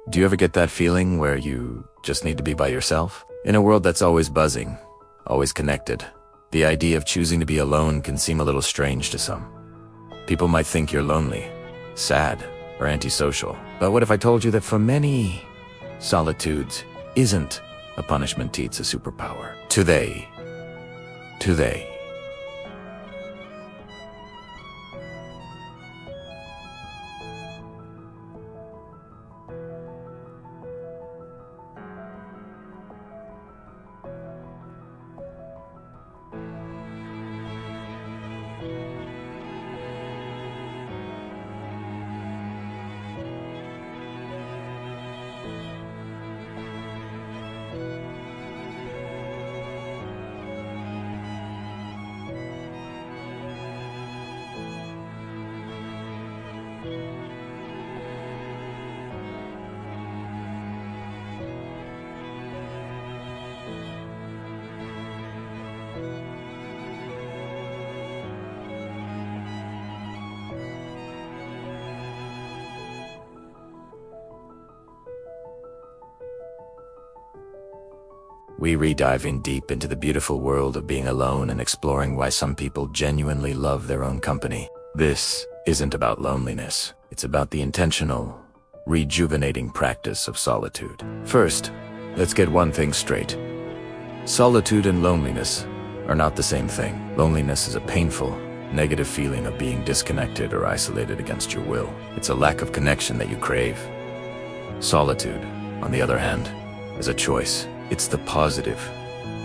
Do you ever get that feeling where you just need to be by yourself? In a world that's always buzzing, always connected, the idea of choosing to be alone can seem a little strange to some. People might think you're lonely, sad, or antisocial. But what if I told you that for many, solitude isn't a punishment, it's a superpower? Today. We re-dive in deep into the beautiful world of being alone and exploring why some people genuinely love their own company. This isn't about loneliness. It's about the intentional, rejuvenating practice of solitude. First, let's get one thing straight. Solitude and loneliness are not the same thing. Loneliness is a painful, negative feeling of being disconnected or isolated against your will. It's a lack of connection that you crave. Solitude, on the other hand, is a choice. It's the positive,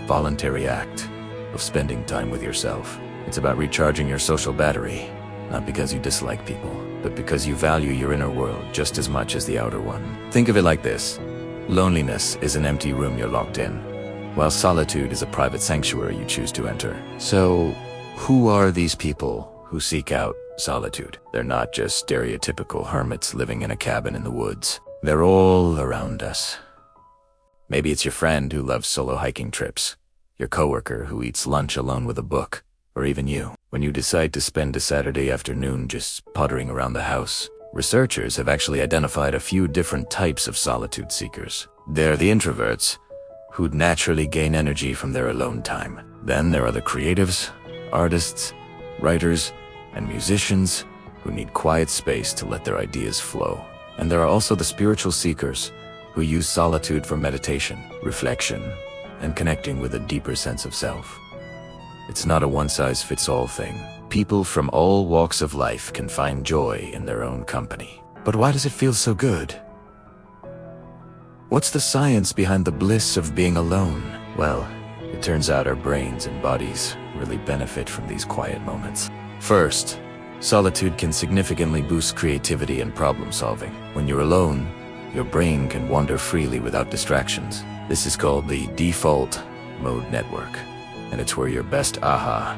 voluntary act of spending time with yourself. It's about recharging your social battery, not because you dislike people, but because you value your inner world just as much as the outer one. Think of it like this. Loneliness is an empty room you're locked in, while solitude is a private sanctuary you choose to enter. So, who are these people who seek out solitude? They're not just stereotypical hermits living in a cabin in the woods. They're all around us. Maybe it's your friend who loves solo hiking trips, your coworker who eats lunch alone with a book, or even you, when you decide to spend a Saturday afternoon just pottering around the house. Researchers have actually identified a few different types of solitude seekers. They're the introverts, who'd naturally gain energy from their alone time. Then there are the creatives, artists, writers, and musicians who need quiet space to let their ideas flow. And there are also the spiritual seekers, who use solitude for meditation, reflection, and connecting with a deeper sense of self. It's not a one-size-fits-all thing. People from all walks of life can find joy in their own company. But why does it feel so good? What's the science behind the bliss of being alone? Well, it turns out our brains and bodies really benefit from these quiet moments. First, solitude can significantly boost creativity and problem solving. When you're alone, your brain can wander freely without distractions. This is called the default mode network, and it's where your best aha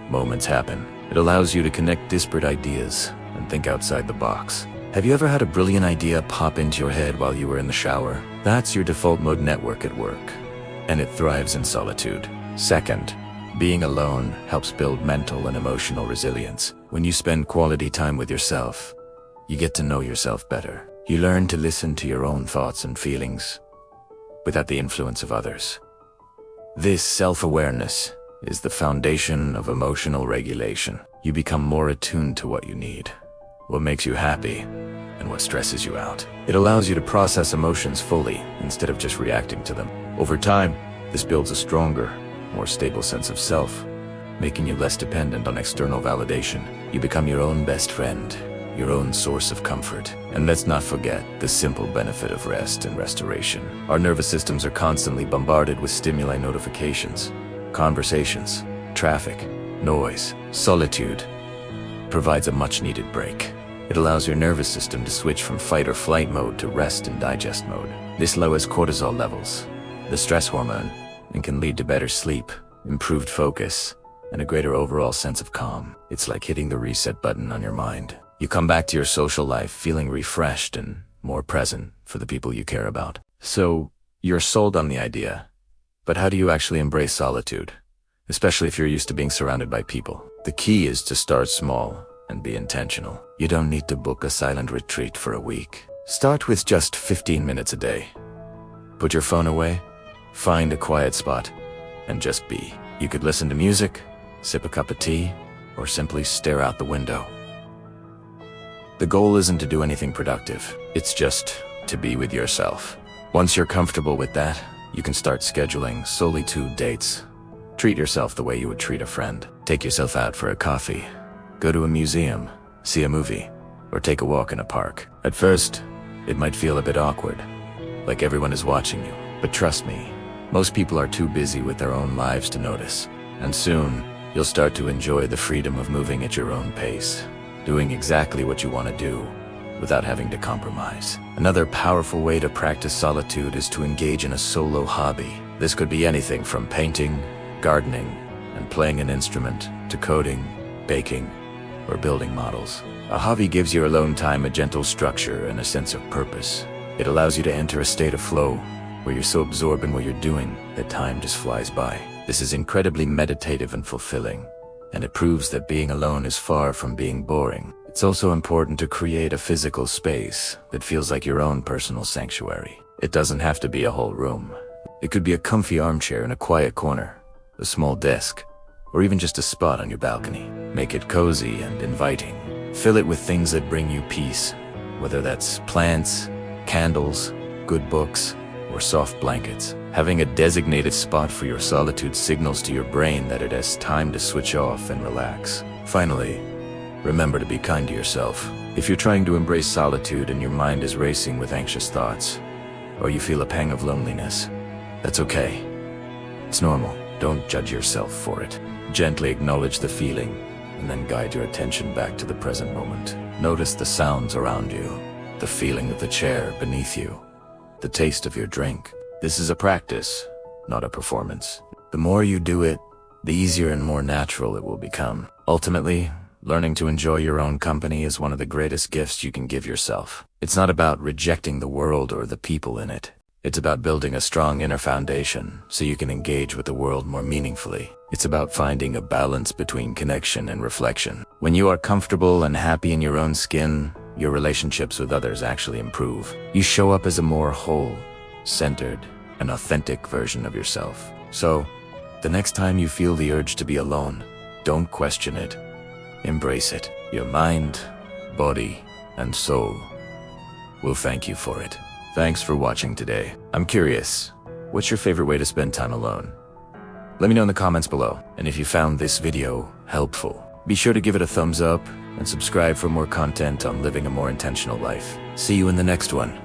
moments happen. It allows you to connect disparate ideas and think outside the box. Have you ever had a brilliant idea pop into your head while you were in the shower? That's your default mode network at work, and it thrives in solitude. Second, being alone helps build mental and emotional resilience. When you spend quality time with yourself, you get to know yourself better. You learn to listen to your own thoughts and feelings without the influence of others. This self-awareness is the foundation of emotional regulation. You become more attuned to what you need, what makes you happy, and what stresses you out. It allows you to process emotions fully instead of just reacting to them. Over time, this builds a stronger, more stable sense of self, making you less dependent on external validation. You become your own best friend, your own source of comfort. And let's not forget the simple benefit of rest and restoration. Our nervous systems are constantly bombarded with stimuli notifications, conversations, traffic, noise. Solitude provides a much-needed break. It allows your nervous system to switch from fight or flight mode to rest and digest mode. This lowers cortisol levels, the stress hormone, and can lead to better sleep, improved focus, and a greater overall sense of calm. It's like hitting the reset button on your mind. You come back to your social life feeling refreshed and more present for the people you care about. So, you're sold on the idea. But how do you actually embrace solitude? Especially if you're used to being surrounded by people. The key is to start small and be intentional. You don't need to book a silent retreat for a week. Start with just 15 minutes a day. Put your phone away, find a quiet spot, and just be. You could listen to music, sip a cup of tea, or simply stare out the window. The goal isn't to do anything productive, it's just to be with yourself. Once you're comfortable with that, you can start scheduling Solitude dates. Treat yourself the way you would treat a friend. Take yourself out for a coffee, go to a museum, see a movie, or take a walk in a park. At first, it might feel a bit awkward, like everyone is watching you. But trust me, most people are too busy with their own lives to notice. And soon, you'll start to enjoy the freedom of moving at your own pace, doing exactly what you want to do, without having to compromise. Another powerful way to practice solitude is to engage in a solo hobby. This could be anything from painting, gardening, and playing an instrument, to coding, baking, or building models. A hobby gives your alone time a gentle structure and a sense of purpose. It allows you to enter a state of flow, where you're so absorbed in what you're doing that time just flies by. This is incredibly meditative and fulfilling, and it proves that being alone is far from being boring. It's also important to create a physical space that feels like your own personal sanctuary. It doesn't have to be a whole room. It could be a comfy armchair in a quiet corner, a small desk, or even just a spot on your balcony. Make it cozy and inviting. Fill it with things that bring you peace, whether that's plants, candles, good books, or soft blankets. Having a designated spot for your solitude signals to your brain that it has time to switch off and relax. Finally, remember to be kind to yourself. If you're trying to embrace solitude and your mind is racing with anxious thoughts, or you feel a pang of loneliness, that's okay. It's normal. Don't judge yourself for it. Gently acknowledge the feeling, and then guide your attention back to the present moment. Notice the sounds around you, the feeling of the chair beneath you, the taste of your drink. This is a practice, not a performance. The more you do it, the easier and more natural it will become. Ultimately, learning to enjoy your own company is one of the greatest gifts you can give yourself. It's not about rejecting the world or the people in it. It's about building a strong inner foundation so you can engage with the world more meaningfully. It's about finding a balance between connection and reflection. When you are comfortable and happy in your own skin, your relationships with others actually improve. You show up as a more whole, centered, and authentic version of yourself. So, the next time you feel the urge to be alone, don't question it. Embrace it. Your mind, body, and soul will thank you for it. Thanks for watching today. I'm curious, what's your favorite way to spend time alone? Let me know in the comments below. And if you found this video helpful, be sure to give it a thumbs up and subscribe for more content on living a more intentional life. See you in the next one.